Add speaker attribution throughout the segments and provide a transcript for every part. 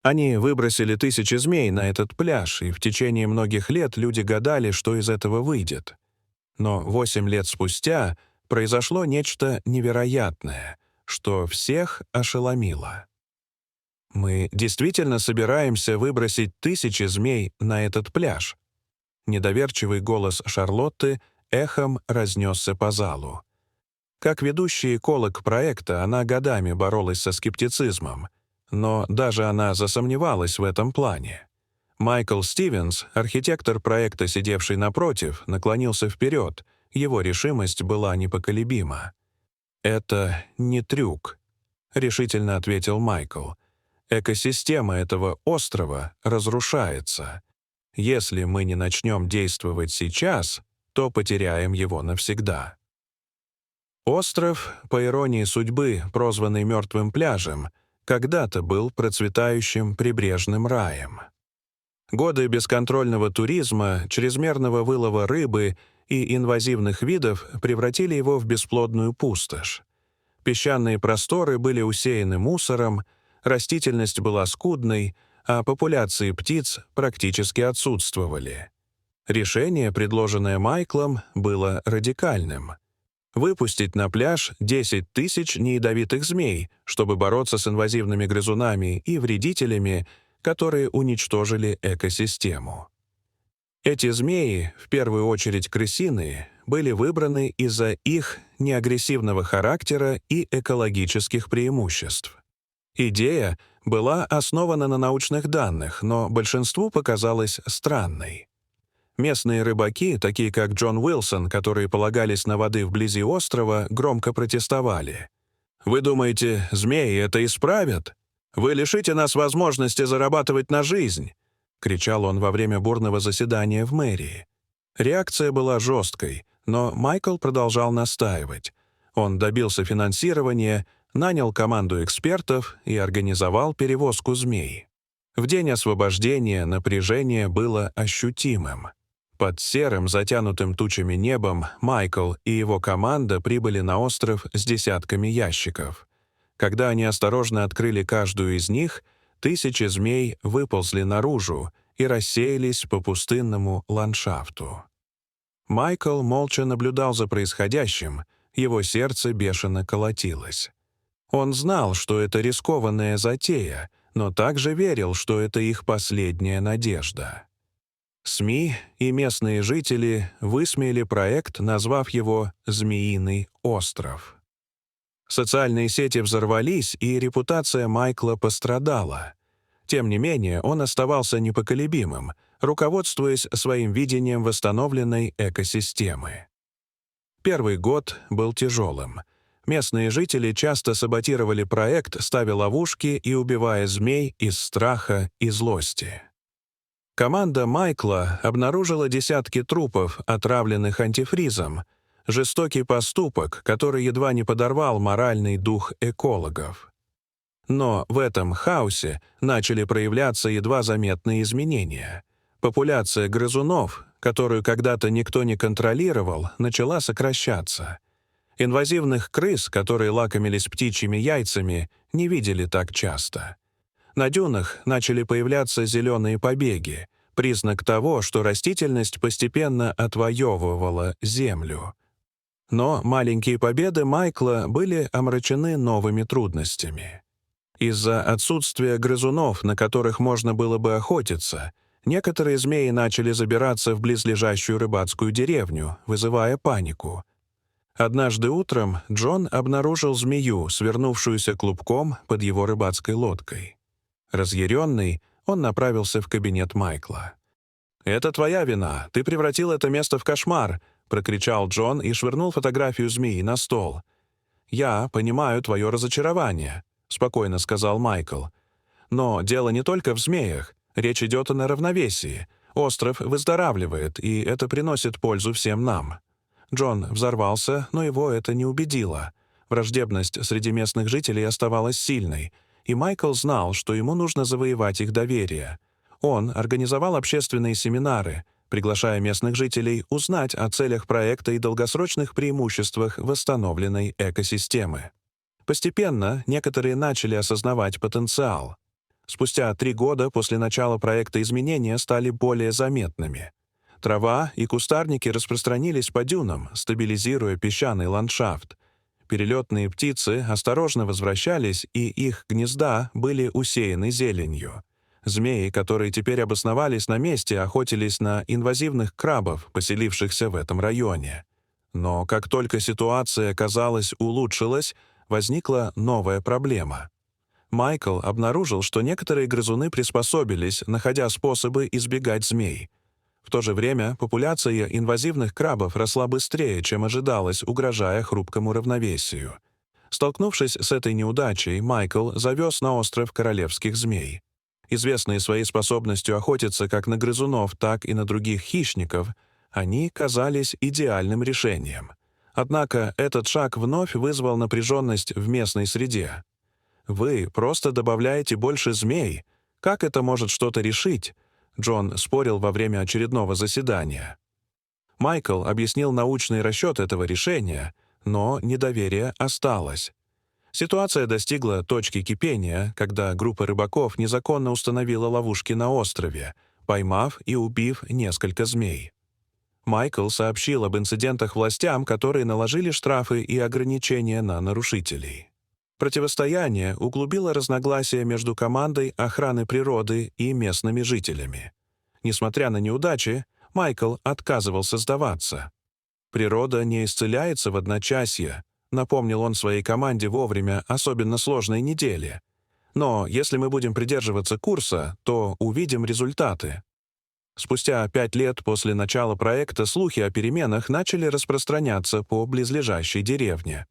Speaker 1: Они выбросили тысячи змей на этот пляж, и в течение многих лет люди гадали, что из этого выйдет. Но 8 лет спустя произошло нечто невероятное, что всех ошеломило. «Мы действительно собираемся выбросить тысячи змей на этот пляж?» Недоверчивый голос Шарлотты эхом разнесся по залу. Как ведущий эколог проекта, она годами боролась со скептицизмом, но даже она засомневалась в этом плане. Майкл Стивенс, архитектор проекта, сидевший напротив, наклонился вперед, его решимость была непоколебима. «Это не трюк», — решительно ответил Майкл. «Экосистема этого острова разрушается. Если мы не начнем действовать сейчас, то потеряем его навсегда». Остров, по иронии судьбы, прозванный Мертвым пляжем, когда-то был процветающим прибрежным раем. Годы бесконтрольного туризма, чрезмерного вылова рыбы и инвазивных видов превратили его в бесплодную пустошь. Песчаные просторы были усеяны мусором, растительность была скудной, а популяции птиц практически отсутствовали. Решение, предложенное Майклом, было радикальным. Выпустить на пляж 10 тысяч неядовитых змей, чтобы бороться с инвазивными грызунами и вредителями, которые уничтожили экосистему. Эти змеи, в первую очередь крысиные, были выбраны из-за их неагрессивного характера и экологических преимуществ. Идея была основана на научных данных, но большинству показалась странной. Местные рыбаки, такие как Джон Уилсон, которые полагались на воды вблизи острова, громко протестовали. «Вы думаете, змеи это исправят? Вы лишите нас возможности зарабатывать на жизнь!» — кричал он во время бурного заседания в мэрии. Реакция была жесткой, но Майкл продолжал настаивать. Он добился финансирования, нанял команду экспертов и организовал перевозку змей. В день освобождения напряжение было ощутимым. Под серым, затянутым тучами небом Майкл и его команда прибыли на остров с десятками ящиков. Когда они осторожно открыли каждую из них, тысячи змей выползли наружу и рассеялись по пустынному ландшафту. Майкл молча наблюдал за происходящим, его сердце бешено колотилось. Он знал, что это рискованная затея, но также верил, что это их последняя надежда. СМИ и местные жители высмеяли проект, назвав его «Змеиный остров». Социальные сети взорвались, и репутация Майкла пострадала. Тем не менее, он оставался непоколебимым, руководствуясь своим видением восстановленной экосистемы. Первый год был тяжелым. Местные жители часто саботировали проект, ставя ловушки и убивая змей из страха и злости. Команда Майкла обнаружила десятки трупов, отравленных антифризом, жестокий поступок, который едва не подорвал моральный дух экологов. Но в этом хаосе начали проявляться едва заметные изменения. Популяция грызунов, которую когда-то никто не контролировал, начала сокращаться. Инвазивных крыс, которые лакомились птичьими яйцами, не видели так часто. На дюнах начали появляться зеленые побеги, признак того, что растительность постепенно отвоевывала землю. Но маленькие победы Майкла были омрачены новыми трудностями. Из-за отсутствия грызунов, на которых можно было бы охотиться, некоторые змеи начали забираться в близлежащую рыбацкую деревню, вызывая панику. Однажды утром Джон обнаружил змею, свернувшуюся клубком под его рыбацкой лодкой. Разъяренный, он направился в кабинет Майкла. «Это твоя вина. Ты превратил это место в кошмар», — прокричал Джон и швырнул фотографию змеи на стол. «Я понимаю твое разочарование», — спокойно сказал Майкл. «Но дело не только в змеях. Речь идет о равновесии. Остров выздоравливает, и это приносит пользу всем нам». Джон взорвался, но его это не убедило. Враждебность среди местных жителей оставалась сильной, и Майкл знал, что ему нужно завоевать их доверие. Он организовал общественные семинары, приглашая местных жителей узнать о целях проекта и долгосрочных преимуществах восстановленной экосистемы. Постепенно некоторые начали осознавать потенциал. Спустя 3 года после начала проекта изменения стали более заметными. Трава и кустарники распространились по дюнам, стабилизируя песчаный ландшафт. Перелетные птицы осторожно возвращались, и их гнезда были усеяны зеленью. Змеи, которые теперь обосновались на месте, охотились на инвазивных крабов, поселившихся в этом районе. Но как только ситуация, казалось, улучшилась, возникла новая проблема. Майкл обнаружил, что некоторые грызуны приспособились, находя способы избегать змей. В то же время популяция инвазивных крабов росла быстрее, чем ожидалось, угрожая хрупкому равновесию. Столкнувшись с этой неудачей, Майкл завез на остров королевских змей. Известные своей способностью охотиться как на грызунов, так и на других хищников, они казались идеальным решением. Однако этот шаг вновь вызвал напряженность в местной среде. «Вы просто добавляете больше змей. Как это может что-то решить?» Джон спорил во время очередного заседания. Майкл объяснил научный расчет этого решения, но недоверие осталось. Ситуация достигла точки кипения, когда группа рыбаков незаконно установила ловушки на острове, поймав и убив несколько змей. Майкл сообщил об инцидентах властям, которые наложили штрафы и ограничения на нарушителей. Противостояние углубило разногласия между командой охраны природы и местными жителями. Несмотря на неудачи, Майкл отказывался сдаваться. «Природа не исцеляется в одночасье», напомнил он своей команде вовремя особенно сложной недели. «Но если мы будем придерживаться курса, то увидим результаты». Спустя 5 лет после начала проекта слухи о переменах начали распространяться по близлежащей деревне.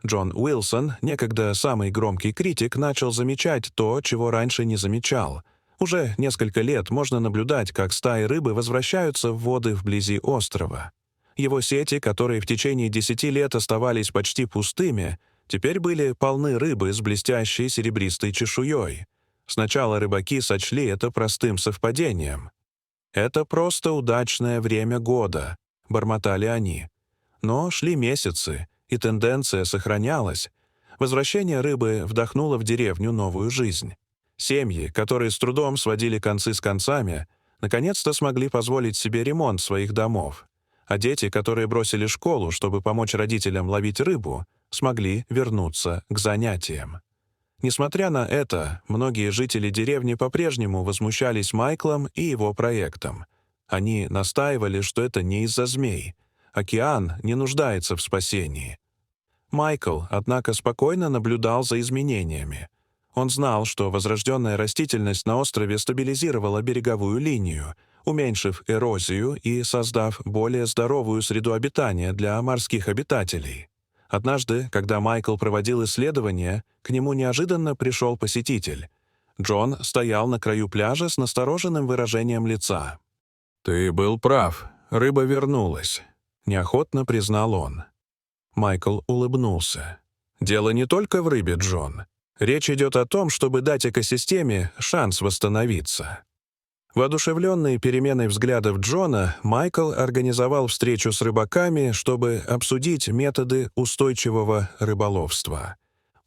Speaker 1: Джон Уилсон, некогда самый громкий критик, начал замечать то, чего раньше не замечал. Уже несколько лет можно наблюдать, как стаи рыбы возвращаются в воды вблизи острова. Его сети, которые в течение 10 лет оставались почти пустыми, теперь были полны рыбы с блестящей серебристой чешуей. Сначала рыбаки сочли это простым совпадением. «Это просто удачное время года», — бормотали они. Но шли месяцы, и тенденция сохранялась. Возвращение рыбы вдохнуло в деревню новую жизнь. Семьи, которые с трудом сводили концы с концами, наконец-то смогли позволить себе ремонт своих домов. А дети, которые бросили школу, чтобы помочь родителям ловить рыбу, смогли вернуться к занятиям. Несмотря на это, многие жители деревни по-прежнему возмущались Майклом и его проектом. Они настаивали, что это не из-за змей. Океан не нуждается в спасении. Майкл, однако, спокойно наблюдал за изменениями. Он знал, что возрожденная растительность на острове стабилизировала береговую линию, уменьшив эрозию и создав более здоровую среду обитания для морских обитателей. Однажды, когда Майкл проводил исследования, к нему неожиданно пришел посетитель. Джон стоял на краю пляжа с настороженным выражением лица. «Ты был прав, рыба вернулась», — неохотно признал он. Майкл улыбнулся. «Дело не только в рыбе, Джон. Речь идет о том, чтобы дать экосистеме шанс восстановиться». Воодушевленный переменой взглядов Джона, Майкл организовал встречу с рыбаками, чтобы обсудить методы устойчивого рыболовства.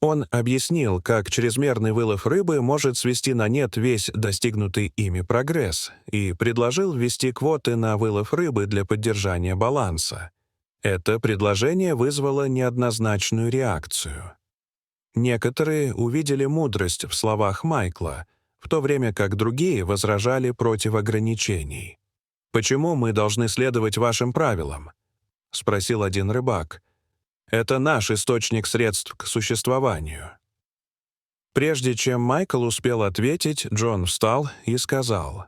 Speaker 1: Он объяснил, как чрезмерный вылов рыбы может свести на нет весь достигнутый ими прогресс, и предложил ввести квоты на вылов рыбы для поддержания баланса. Это предложение вызвало неоднозначную реакцию. Некоторые увидели мудрость в словах Майкла, в то время как другие возражали против ограничений. «Почему мы должны следовать вашим правилам?» — спросил один рыбак. «Это наш источник средств к существованию». Прежде чем Майкл успел ответить, Джон встал и сказал: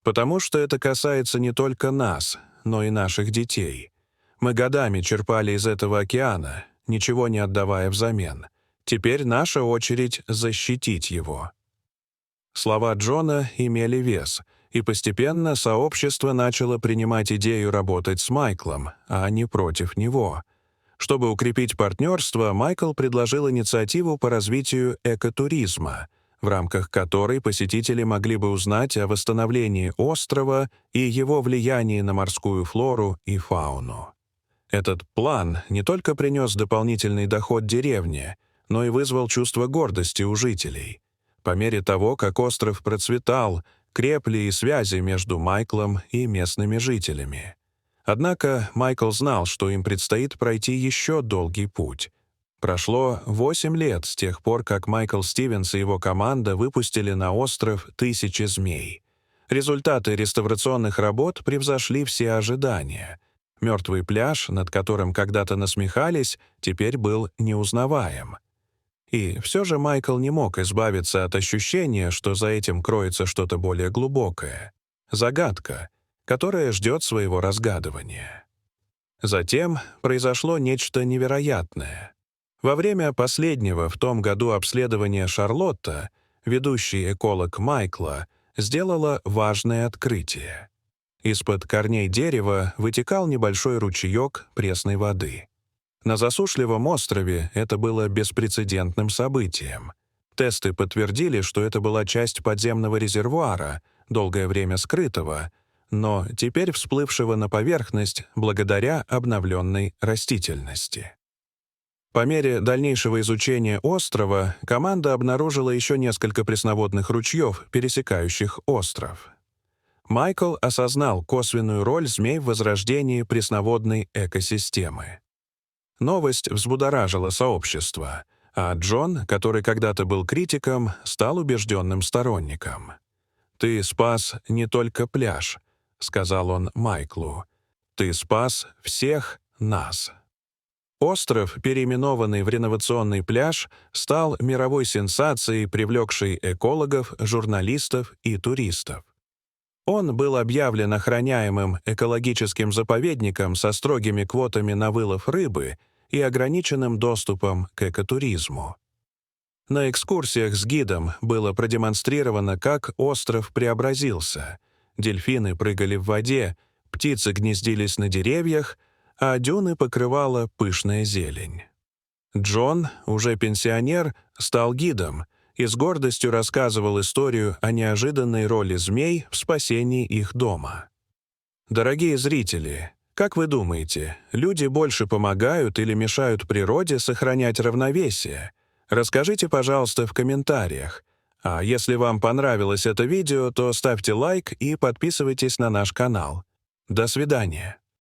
Speaker 1: «Потому что это касается не только нас, но и наших детей. Мы годами черпали из этого океана, ничего не отдавая взамен. Теперь наша очередь защитить его». Слова Джона имели вес, и постепенно сообщество начало принимать идею работать с Майклом, а не против него. Чтобы укрепить партнерство, Майкл предложил инициативу по развитию экотуризма, в рамках которой посетители могли бы узнать о восстановлении острова и его влиянии на морскую флору и фауну. Этот план не только принес дополнительный доход деревне, но и вызвал чувство гордости у жителей. По мере того, как остров процветал, крепли и связи между Майклом и местными жителями. Однако Майкл знал, что им предстоит пройти еще долгий путь. Прошло 8 лет с тех пор, как Майкл Стивенс и его команда выпустили на остров 1000 змей. Результаты реставрационных работ превзошли все ожидания. Мертвый пляж, над которым когда-то насмехались, теперь был неузнаваем. И все же Майкл не мог избавиться от ощущения, что за этим кроется что-то более глубокое. Загадка, которая ждет своего разгадывания. Затем произошло нечто невероятное. Во время последнего в том году обследования Шарлотта, ведущий эколог Майкла, сделала важное открытие. Из-под корней дерева вытекал небольшой ручеек пресной воды. На засушливом острове это было беспрецедентным событием. Тесты подтвердили, что это была часть подземного резервуара, долгое время скрытого, но теперь всплывшего на поверхность благодаря обновленной растительности. По мере дальнейшего изучения острова команда обнаружила еще несколько пресноводных ручьев, пересекающих остров. Майкл осознал косвенную роль змей в возрождении пресноводной экосистемы. Новость взбудоражила сообщество, а Джон, который когда-то был критиком, стал убежденным сторонником. «Ты спас не только пляж», — сказал он Майклу. «Ты спас всех нас». Остров, переименованный в реновационный пляж, стал мировой сенсацией, привлекшей экологов, журналистов и туристов. Он был объявлен охраняемым экологическим заповедником со строгими квотами на вылов рыбы и ограниченным доступом к экотуризму. На экскурсиях с гидом было продемонстрировано, как остров преобразился. Дельфины прыгали в воде, птицы гнездились на деревьях, а дюны покрывала пышная зелень. Джон, уже пенсионер, стал гидом и с гордостью рассказывал историю о неожиданной роли змей в спасении их дома. Дорогие зрители, как вы думаете, люди больше помогают или мешают природе сохранять равновесие? Расскажите, пожалуйста, в комментариях. А если вам понравилось это видео, то ставьте лайк и подписывайтесь на наш канал. До свидания.